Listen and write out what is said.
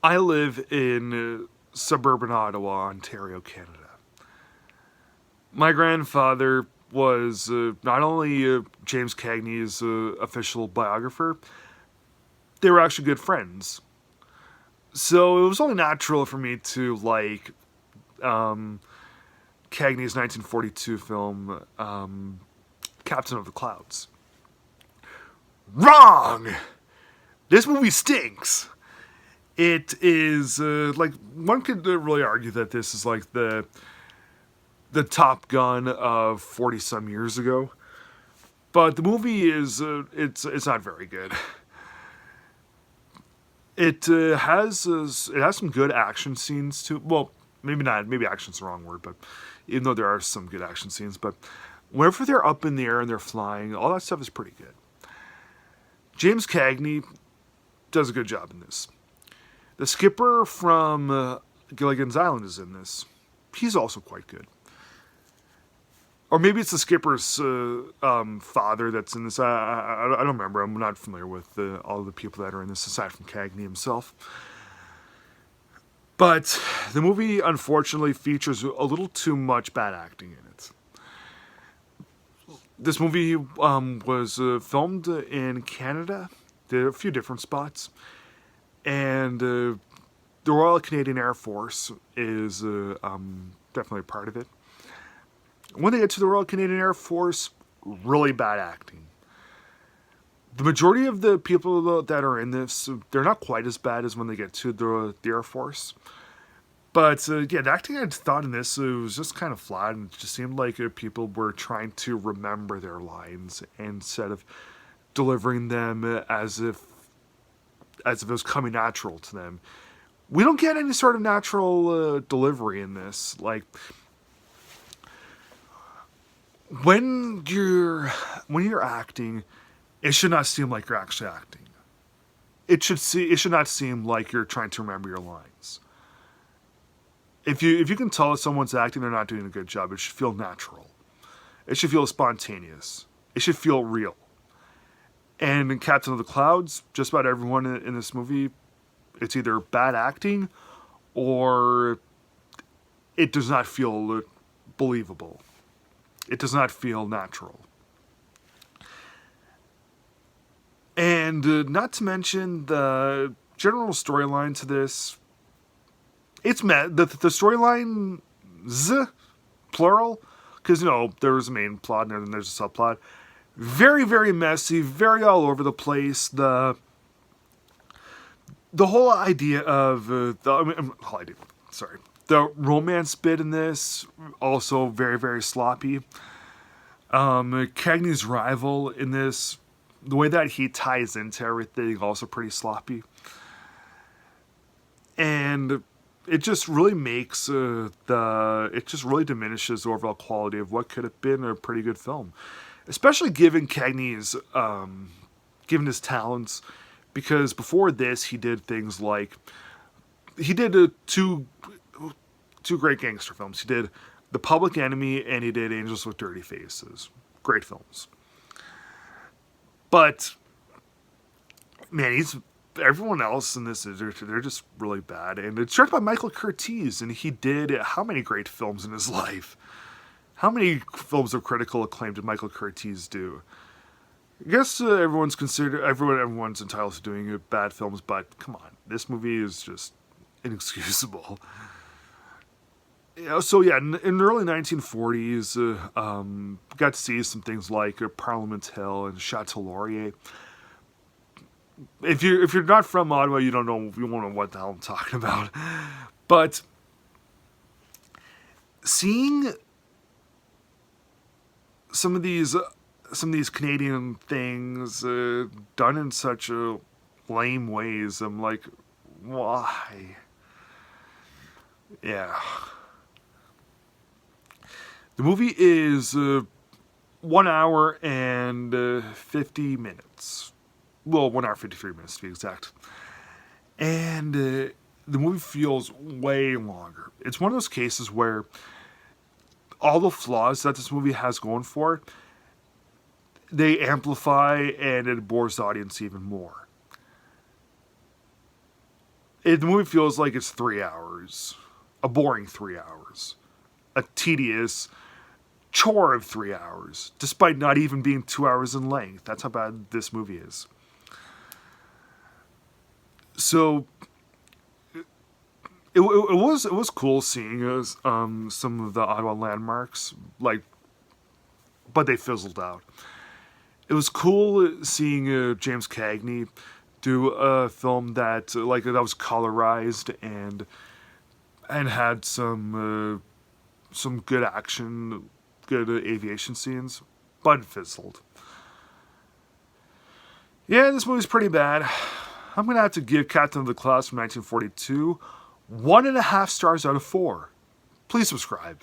I live in suburban Ottawa, Ontario, Canada. My grandfather was not only James Cagney's official biographer, they were actually good friends. So it was only natural for me to like um, Cagney's 1942 film, Captain of the Clouds. Wrong! This movie stinks! It is, like, one could really argue that this is like the Top Gun of 40 some years ago. But the movie is, it's not very good. It has some good action scenes too. Well, maybe not. Maybe action's the wrong word, but even though there are some good action scenes, but whenever they're up in the air and they're flying, all that stuff is pretty good. James Cagney does a good job in this. The skipper from Gilligan's Island is in this. He's also quite good. Or maybe it's the skipper's father that's in this. I don't remember. I'm not familiar with all the people that are in this, aside from Cagney himself. But the movie, unfortunately, features a little too much bad acting in it. This movie was filmed in Canada. There are a few different spots. And the Royal Canadian Air Force is definitely a part of it. When they get to the Royal Canadian Air Force, really bad acting. The majority of the people that are in this, they're not quite as bad as when they get to the Air Force. But yeah, the acting I thought in this was just kind of flat, and it just seemed like people were trying to remember their lines instead of delivering them as if it was coming natural to them. We don't get any sort of natural delivery in this. Like, when you're acting, it should not seem like you're actually acting. It should not seem like you're trying to remember your lines. If you can tell if someone's acting, they're not doing a good job. It should feel natural. It should feel spontaneous. It should feel real. And in Captain of the Clouds, just about everyone in this movie, it's either bad acting or it does not feel believable. It does not feel natural. And not to mention the general storyline to this. The storylines, plural, because, there's a main plot and then there's a subplot. Very, very messy, very all over the place. The whole idea of the romance bit in this, also very, very sloppy. Cagney's rival in this, the way that he ties into everything, also pretty sloppy. And it just really makes it just really diminishes the overall quality of what could have been a pretty good film, especially given Cagney's given his talents, because before this he did things like two great gangster films. He did The Public Enemy and he did Angels with Dirty Faces. Great films. But man, everyone else in this, they're just really bad. And it's directed by Michael Curtiz, and he did how many great films in his life? How many films of critical acclaim did Michael Curtiz do? I guess everyone's entitled to doing bad films, but come on, this movie is just inexcusable. So yeah, in the early 1940s, got to see some things like Parliament Hill and Chateau Laurier. If you're not from Ottawa, you won't know what the hell I'm talking about. But seeing some of these Canadian things done in such lame ways, I'm like, why? Yeah. The movie is 1 hour and 50 minutes. Well, 1 hour 53 minutes to be exact. And the movie feels way longer. It's one of those cases where all the flaws that this movie has going for it, they amplify and it bores the audience even more. The movie feels like it's 3 hours. A boring 3 hours. A tedious chore of 3 hours, despite not even being 2 hours in length. That's how bad this movie is. So it was cool seeing some of the Ottawa landmarks, like, but they fizzled out. It was cool seeing James Cagney do a film that was colorized and had some good action, good aviation scenes, but it fizzled. Yeah, this movie's pretty bad. I'm gonna have to give Captain of the Clouds from 1942 1.5 stars out of 4. Please subscribe.